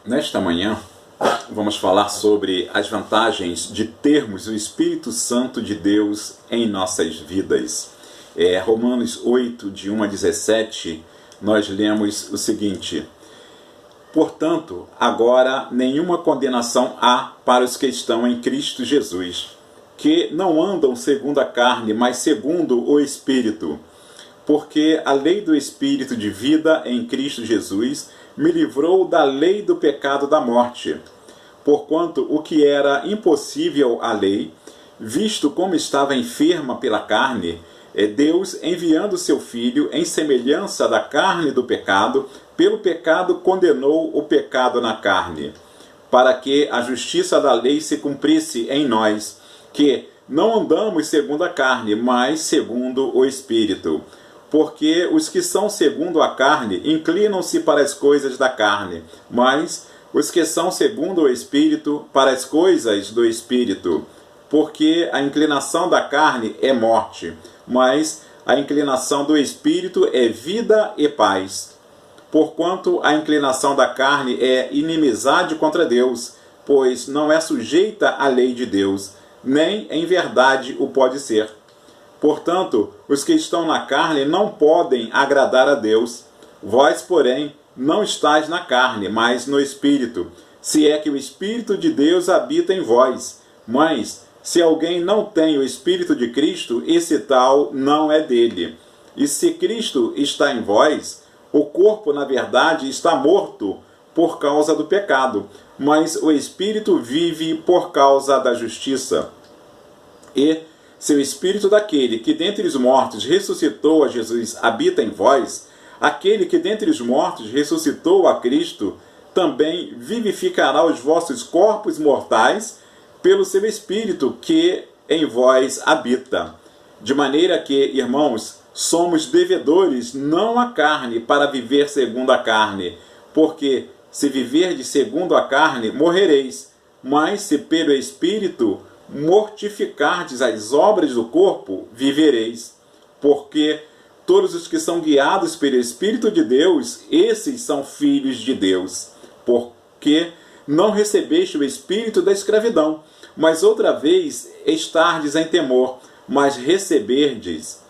Nesta manhã, vamos falar sobre as vantagens de termos o Espírito Santo de Deus em nossas vidas. Romanos 8, de 1 a 17, nós lemos o seguinte: Portanto, agora nenhuma condenação há para os que estão em Cristo Jesus, que não andam segundo a carne, mas segundo o Espírito. Porque a lei do Espírito de vida em Cristo Jesus me livrou da lei do pecado da morte. Porquanto o que era impossível à lei, visto como estava enferma pela carne, Deus, enviando seu Filho em semelhança da carne do pecado, pelo pecado condenou o pecado na carne, para que a justiça da lei se cumprisse em nós, que não andamos segundo a carne, mas segundo o Espírito. Porque os que são segundo a carne inclinam-se para as coisas da carne, mas os que são segundo o Espírito para as coisas do Espírito. Porque a inclinação da carne é morte, mas a inclinação do Espírito é vida e paz. Porquanto a inclinação da carne é inimizade contra Deus, pois não é sujeita à lei de Deus, nem em verdade o pode ser. Portanto, os que estão na carne não podem agradar a Deus. Vós, porém, não estáis na carne, mas no Espírito, se é que o Espírito de Deus habita em vós. Mas, se alguém não tem o Espírito de Cristo, esse tal não é dele. E se Cristo está em vós, o corpo, na verdade, está morto por causa do pecado, mas o Espírito vive por causa da justiça. E se o Espírito daquele que dentre os mortos ressuscitou a Jesus habita em vós, aquele que dentre os mortos ressuscitou a Cristo também vivificará os vossos corpos mortais pelo seu Espírito que em vós habita. De maneira que, irmãos, somos devedores não à carne para viver segundo a carne, porque se viverdes segundo a carne, morrereis, mas se pelo Espírito mortificardes as obras do corpo, vivereis. Porque todos os que são guiados pelo Espírito de Deus, esses são filhos de Deus. Porque não recebeste o espírito da escravidão, mas outra vez estardes em temor, mas receberdes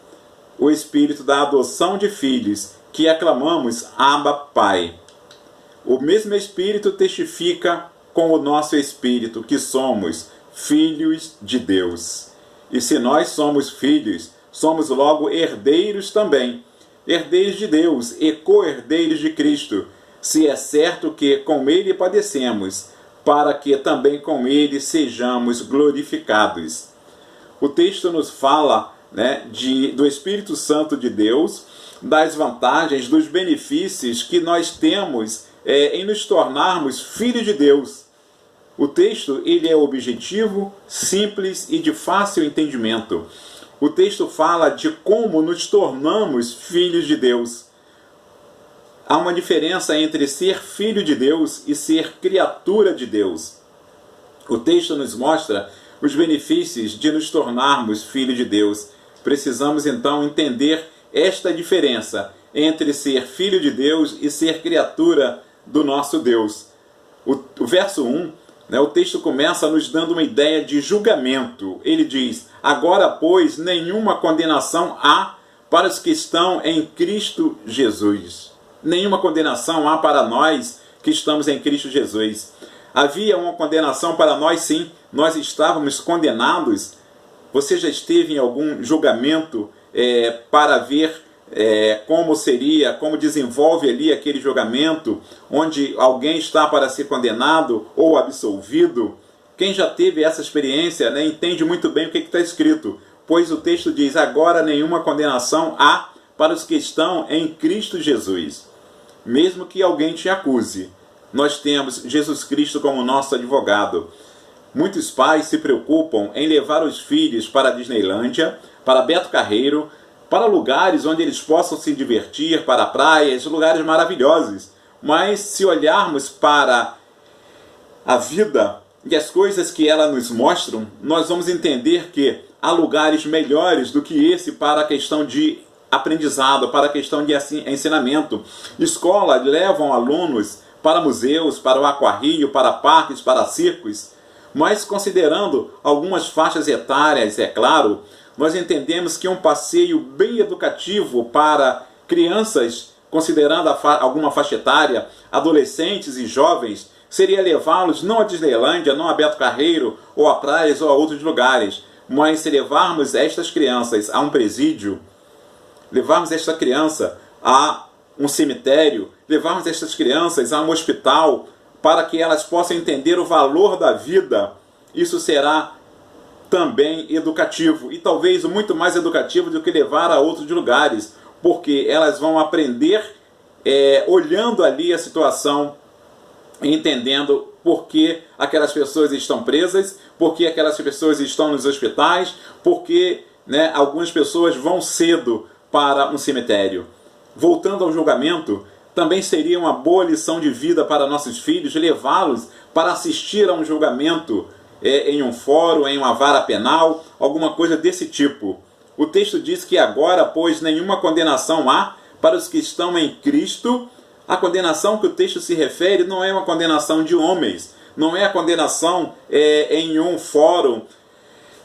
o espírito da adoção de filhos, que aclamamos Abba, Pai. O mesmo Espírito testifica com o nosso espírito que somos filhos de Deus. E se nós somos filhos, somos logo herdeiros também, herdeiros de Deus e co-herdeiros de Cristo, se é certo que com ele padecemos, para que também com ele sejamos glorificados. O texto nos fala, do Espírito Santo de Deus, das vantagens, dos benefícios que nós temos em nos tornarmos filhos de Deus. O texto ele é objetivo, simples e de fácil entendimento. O texto fala de como nos tornamos filhos de Deus. Há uma diferença entre ser filho de Deus e ser criatura de Deus. O texto nos mostra os benefícios de nos tornarmos filhos de Deus. Precisamos então entender esta diferença entre ser filho de Deus e ser criatura do nosso Deus. O verso 1, o texto começa nos dando uma ideia de julgamento. Ele diz: agora, pois, nenhuma condenação há para os que estão em Cristo Jesus. Nenhuma condenação há para nós que estamos em Cristo Jesus. Havia uma condenação para nós, sim. Nós estávamos condenados. Você já esteve em algum julgamento para ver como seria, como desenvolve ali aquele julgamento, onde alguém está para ser condenado ou absolvido? Quem já teve essa experiência, entende muito bem o que está escrito. Pois o texto diz: agora nenhuma condenação há para os que estão em Cristo Jesus. Mesmo que alguém te acuse, nós temos Jesus Cristo como nosso advogado. Muitos pais se preocupam em levar os filhos para a Disneylândia, para Beto Carreiro, para lugares onde eles possam se divertir, para praias, lugares maravilhosos. Mas se olharmos para a vida e as coisas que ela nos mostram, nós vamos entender que há lugares melhores do que esse para a questão de aprendizado, para a questão de ensinamento. Escolas levam alunos para museus, para o aquarrio, para parques, para circos, mas considerando algumas faixas etárias, é claro, nós entendemos que um passeio bem educativo para crianças, considerando alguma faixa etária, adolescentes e jovens, seria levá-los não à Disneylândia, não a Beto Carreiro, ou a praias ou a outros lugares, mas se levarmos estas crianças a um presídio, levarmos esta criança a um cemitério, levarmos estas crianças a um hospital, para que elas possam entender o valor da vida, isso será também educativo, e talvez muito mais educativo do que levar a outros lugares, porque elas vão aprender olhando ali a situação, entendendo por que aquelas pessoas estão presas, por que aquelas pessoas estão nos hospitais, por que algumas pessoas vão cedo para um cemitério. Voltando ao julgamento, também seria uma boa lição de vida para nossos filhos levá-los para assistir a um julgamento em um fórum, em uma vara penal, alguma coisa desse tipo. O texto diz que agora, pois, nenhuma condenação há para os que estão em Cristo. A condenação que o texto se refere não é uma condenação de homens, não é a condenação em um fórum,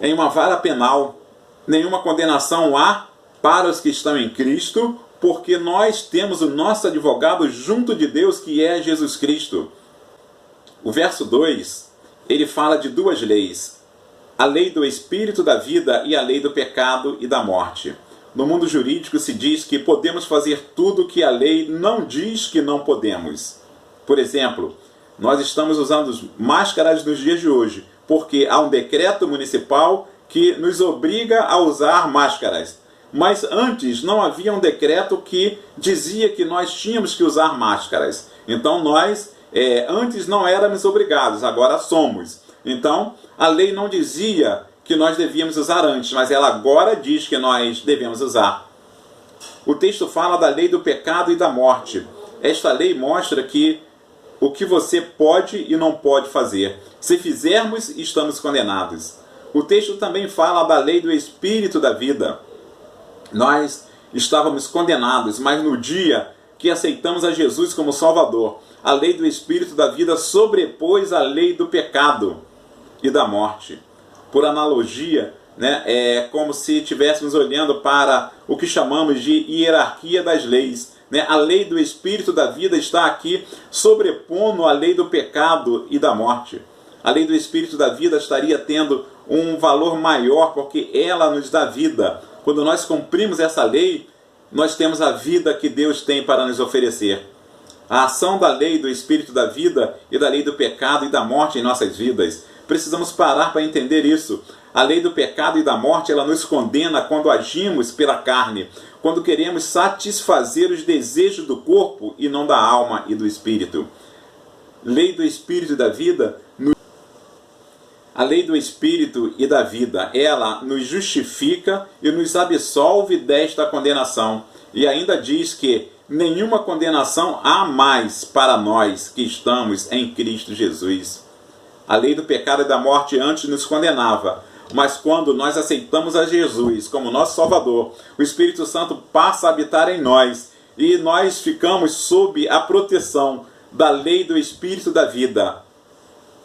em uma vara penal. Nenhuma condenação há para os que estão em Cristo, porque nós temos o nosso advogado junto de Deus, que é Jesus Cristo. O verso 2, ele fala de duas leis: a lei do espírito da vida e a lei do pecado e da morte. No mundo jurídico se diz que podemos fazer tudo que a lei não diz que não podemos. Por exemplo, nós estamos usando máscaras nos dias de hoje, porque há um decreto municipal que nos obriga a usar máscaras. Mas antes não havia um decreto que dizia que nós tínhamos que usar máscaras. Então nós, antes não éramos obrigados, agora somos. Então a lei não dizia que nós devíamos usar antes, mas ela agora diz que nós devemos usar. O texto fala da lei do pecado e da morte. Esta lei mostra que o que você pode e não pode fazer. Se fizermos, estamos condenados. O texto também fala da lei do espírito da vida. Nós estávamos condenados, mas no dia que aceitamos a Jesus como Salvador, a lei do Espírito da vida sobrepôs a lei do pecado e da morte. Por analogia, é como se estivéssemos olhando para o que chamamos de hierarquia das leis. A lei do Espírito da vida está aqui sobrepondo a lei do pecado e da morte. A lei do Espírito da vida estaria tendo um valor maior, porque ela nos dá vida. Quando nós cumprimos essa lei, nós temos a vida que Deus tem para nos oferecer. A ação da lei do Espírito da vida e da lei do pecado e da morte em nossas vidas. Precisamos parar para entender isso. A lei do pecado e da morte, ela nos condena quando agimos pela carne, quando queremos satisfazer os desejos do corpo e não da alma e do espírito. Lei do Espírito e da vida. A lei do Espírito e da vida, ela nos justifica e nos absolve desta condenação. E ainda diz que nenhuma condenação há mais para nós que estamos em Cristo Jesus. A lei do pecado e da morte antes nos condenava, mas quando nós aceitamos a Jesus como nosso Salvador, o Espírito Santo passa a habitar em nós e nós ficamos sob a proteção da lei do Espírito da vida.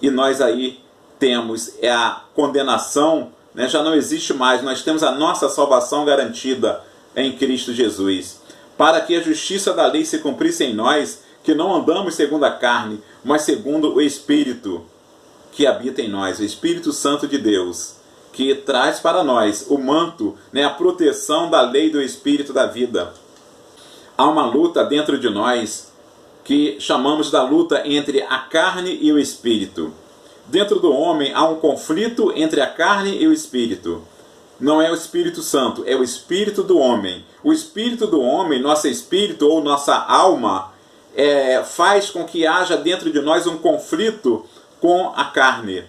E nós aí temos a condenação, já não existe mais, nós temos a nossa salvação garantida em Cristo Jesus. Para que a justiça da lei se cumprisse em nós, que não andamos segundo a carne, mas segundo o Espírito que habita em nós, o Espírito Santo de Deus, que traz para nós o manto, a proteção da lei do Espírito da vida. Há uma luta dentro de nós que chamamos da luta entre a carne e o Espírito. Dentro do homem há um conflito entre a carne e o Espírito. Não é o Espírito Santo, é o Espírito do homem. O Espírito do homem, nosso espírito ou nossa alma, faz com que haja dentro de nós um conflito com a carne.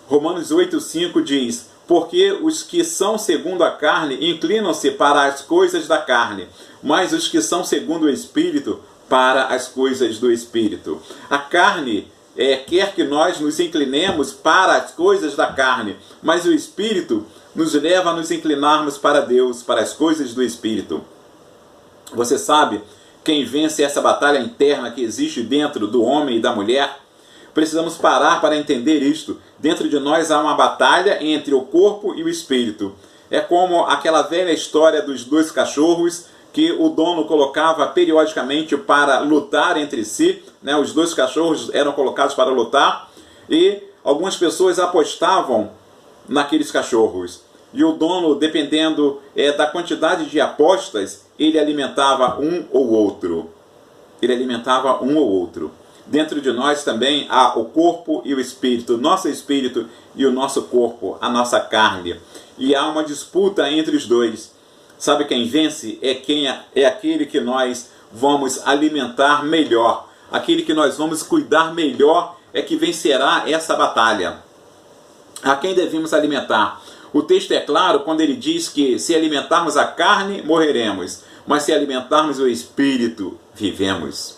Romanos 8,5 diz: porque os que são segundo a carne inclinam-se para as coisas da carne, mas os que são segundo o Espírito para as coisas do Espírito. A carne quer que nós nos inclinemos para as coisas da carne, mas o Espírito nos leva a nos inclinarmos para Deus, para as coisas do Espírito. Você sabe quem vence essa batalha interna que existe dentro do homem e da mulher. Precisamos parar para entender isto. Dentro de nós há uma batalha entre o corpo e o espírito. É como aquela velha história dos dois cachorros que o dono colocava periodicamente para lutar entre si, né? Os dois cachorros eram colocados para lutar e algumas pessoas apostavam naqueles cachorros. E o dono, dependendo da quantidade de apostas, ele alimentava um ou outro. Ele alimentava um ou outro. Dentro de nós também há o corpo e o espírito, o nosso espírito e o nosso corpo, a nossa carne. E há uma disputa entre os dois. Sabe quem vence? É aquele que nós vamos alimentar melhor. Aquele que nós vamos cuidar melhor é que vencerá essa batalha. A quem devemos alimentar? O texto é claro quando ele diz que se alimentarmos a carne, morreremos. Mas se alimentarmos o espírito, vivemos.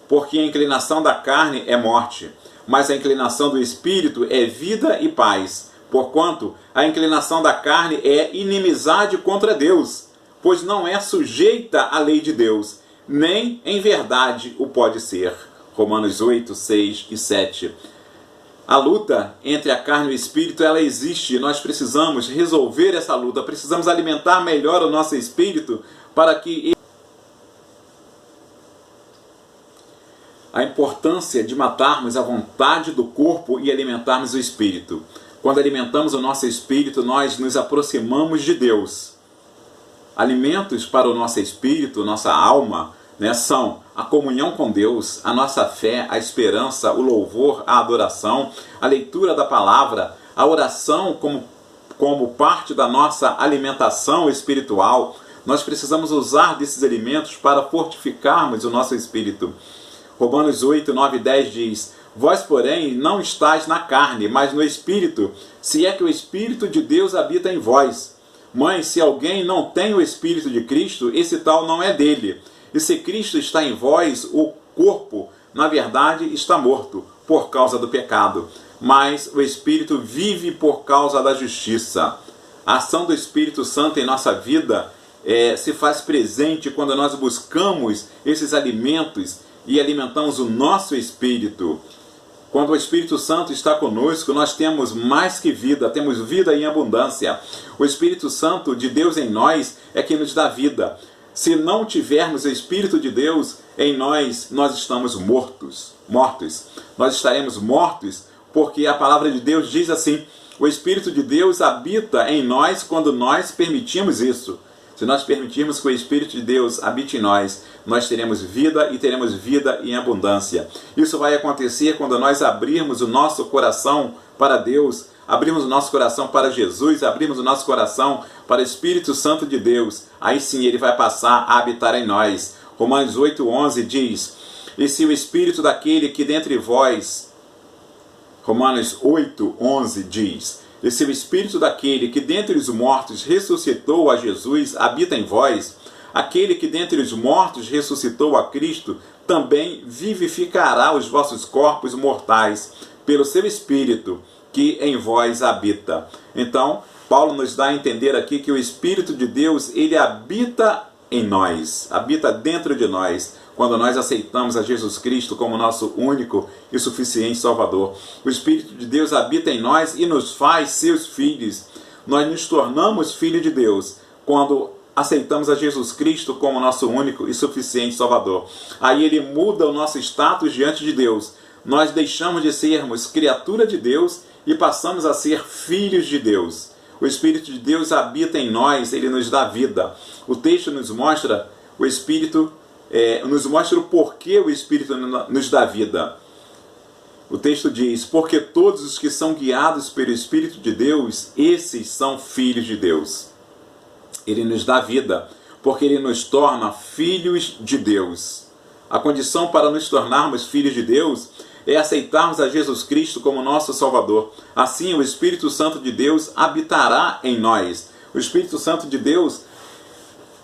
Porque a inclinação da carne é morte, mas a inclinação do espírito é vida e paz. Porquanto a inclinação da carne é inimizade contra Deus, pois não é sujeita à lei de Deus, nem em verdade o pode ser. Romanos 8, 6 e 7. A luta entre a carne e o espírito, ela existe e nós precisamos resolver essa luta, precisamos alimentar melhor o nosso espírito para que a importância de matarmos a vontade do corpo e alimentarmos o espírito. Quando alimentamos o nosso espírito, nós nos aproximamos de Deus. Alimentos para o nosso espírito, nossa alma, são a comunhão com Deus, a nossa fé, a esperança, o louvor, a adoração, a leitura da palavra, a oração como parte da nossa alimentação espiritual. Nós precisamos usar desses alimentos para fortificarmos o nosso espírito. Romanos 8, 9 e 10 diz: Vós, porém, não estáis na carne, mas no Espírito, se é que o Espírito de Deus habita em vós. Mãe, se alguém não tem o Espírito de Cristo, esse tal não é dele. E se Cristo está em vós, o corpo, na verdade, está morto, por causa do pecado. Mas o Espírito vive por causa da justiça. A ação do Espírito Santo em nossa vida se faz presente quando nós buscamos esses alimentos e alimentamos o nosso espírito. Quando o Espírito Santo está conosco, nós temos mais que vida, temos vida em abundância. O Espírito Santo de Deus em nós é que nos dá vida. Se não tivermos o Espírito de Deus em nós, nós estamos mortos. Nós estaremos mortos porque a palavra de Deus diz assim: o Espírito de Deus habita em nós quando nós permitimos isso. Se nós permitirmos que o Espírito de Deus habite em nós, nós teremos vida e teremos vida em abundância. Isso vai acontecer quando nós abrirmos o nosso coração para Deus, abrirmos o nosso coração para Jesus, abrirmos o nosso coração para o Espírito Santo de Deus. Aí sim ele vai passar a habitar em nós. Romanos 8:11 diz: E se o Espírito daquele que dentre vós... Romanos 8:11 diz: E se o Espírito daquele que dentre os mortos ressuscitou a Jesus habita em vós, aquele que dentre os mortos ressuscitou a Cristo também vivificará os vossos corpos mortais pelo seu Espírito que em vós habita. Então, Paulo nos dá a entender aqui que o Espírito de Deus, ele habita em nós, habita dentro de nós, quando nós aceitamos a Jesus Cristo como nosso único e suficiente Salvador. O Espírito de Deus habita em nós e nos faz seus filhos. Nós nos tornamos filhos de Deus quando aceitamos a Jesus Cristo como nosso único e suficiente Salvador. Aí ele muda o nosso status diante de Deus. Nós deixamos de sermos criatura de Deus e passamos a ser filhos de Deus. O Espírito de Deus habita em nós, ele nos dá vida. O texto nos mostra o Espírito, nos mostra o porquê o Espírito nos dá vida. O texto diz: porque todos os que são guiados pelo Espírito de Deus, esses são filhos de Deus. Ele nos dá vida, porque ele nos torna filhos de Deus. A condição para nos tornarmos filhos de Deus é aceitarmos a Jesus Cristo como nosso Salvador. Assim, o Espírito Santo de Deus habitará em nós. O Espírito Santo de Deus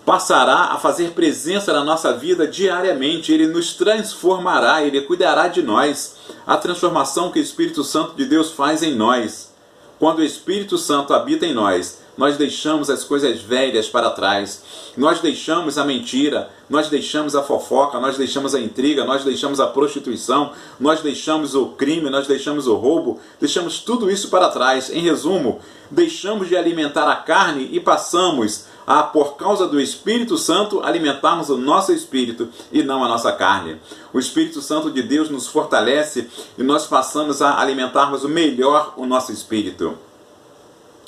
passará a fazer presença na nossa vida diariamente. Ele nos transformará, ele cuidará de nós. A transformação que o Espírito Santo de Deus faz em nós. Quando o Espírito Santo habita em nós, nós deixamos as coisas velhas para trás, nós deixamos a mentira, nós deixamos a fofoca, nós deixamos a intriga, nós deixamos a prostituição, nós deixamos o crime, nós deixamos o roubo, deixamos tudo isso para trás. Em resumo, deixamos de alimentar a carne e passamos a, por causa do Espírito Santo, alimentarmos o nosso espírito e não a nossa carne. O Espírito Santo de Deus nos fortalece e nós passamos a alimentarmos o melhor o nosso espírito.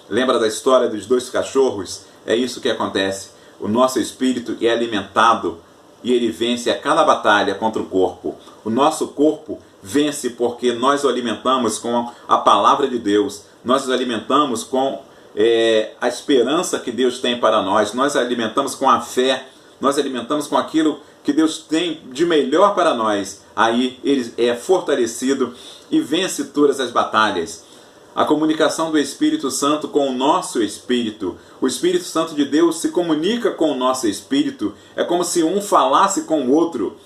Lembra da história dos 2 cachorros? É isso que acontece. O nosso espírito é alimentado e ele vence a cada batalha contra o corpo. O nosso corpo vence porque nós o alimentamos com a palavra de Deus. Nós o alimentamos com a esperança que Deus tem para nós. Nós alimentamos com a fé. Nós alimentamos com aquilo que Deus tem de melhor para nós. Aí ele é fortalecido e vence todas as batalhas. A comunicação do Espírito Santo com o nosso espírito. O Espírito Santo de Deus se comunica com o nosso espírito. É como se um falasse com o outro.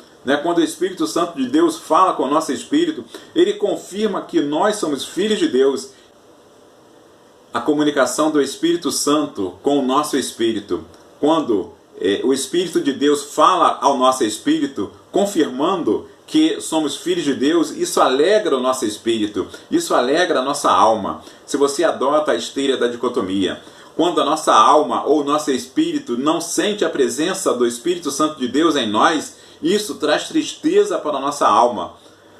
Quando o Espírito Santo de Deus fala com o nosso espírito, ele confirma que nós somos filhos de Deus. A comunicação do Espírito Santo com o nosso espírito. Quando o Espírito de Deus fala ao nosso espírito, confirmando que somos filhos de Deus, isso alegra o nosso espírito, isso alegra a nossa alma. Se você adota a esteira da dicotomia, quando a nossa alma ou o nosso espírito não sente a presença do Espírito Santo de Deus em nós, isso traz tristeza para a nossa alma.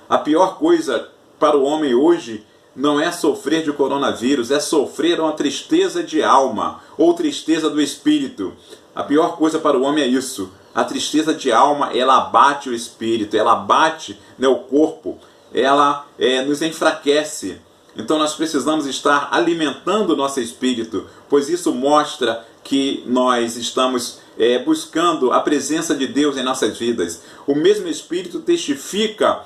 A pior coisa para o homem hoje não é sofrer de coronavírus, é sofrer uma tristeza de alma ou tristeza do espírito. A pior coisa para o homem é isso. A tristeza de alma, ela abate o espírito, ela abate o corpo, ela nos enfraquece. Então nós precisamos estar alimentando o nosso espírito, pois isso mostra que nós estamos buscando a presença de Deus em nossas vidas. O mesmo Espírito testifica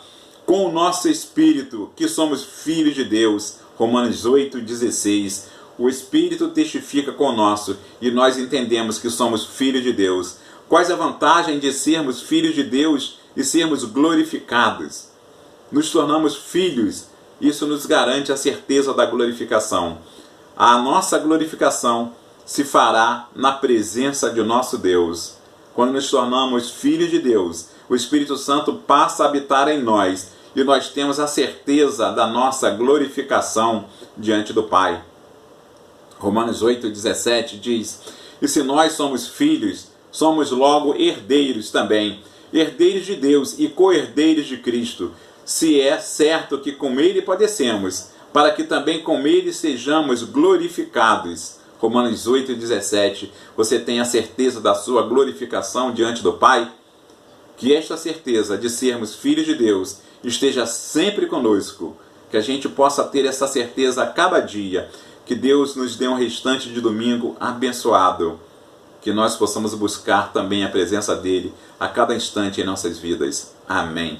com o nosso espírito que somos filhos de Deus. Romanos 8,16. O Espírito testifica com o nosso e nós entendemos que somos filhos de Deus. Quais a vantagem de sermos filhos de Deus e sermos glorificados? Nos tornamos filhos, isso nos garante a certeza da glorificação. A nossa glorificação se fará na presença de nosso Deus. Quando nos tornamos filhos de Deus, o Espírito Santo passa a habitar em nós e nós temos a certeza da nossa glorificação diante do Pai. Romanos 8,17 diz: e se nós somos filhos, somos logo herdeiros também, herdeiros de Deus e co-herdeiros de Cristo, se é certo que com Ele padecemos, para que também com Ele sejamos glorificados. Romanos 8,17. Você tem a certeza da sua glorificação diante do Pai? Que esta certeza de sermos filhos de Deus esteja sempre conosco, que a gente possa ter essa certeza a cada dia, que Deus nos dê um restante de domingo abençoado, que nós possamos buscar também a presença dEle a cada instante em nossas vidas. Amém.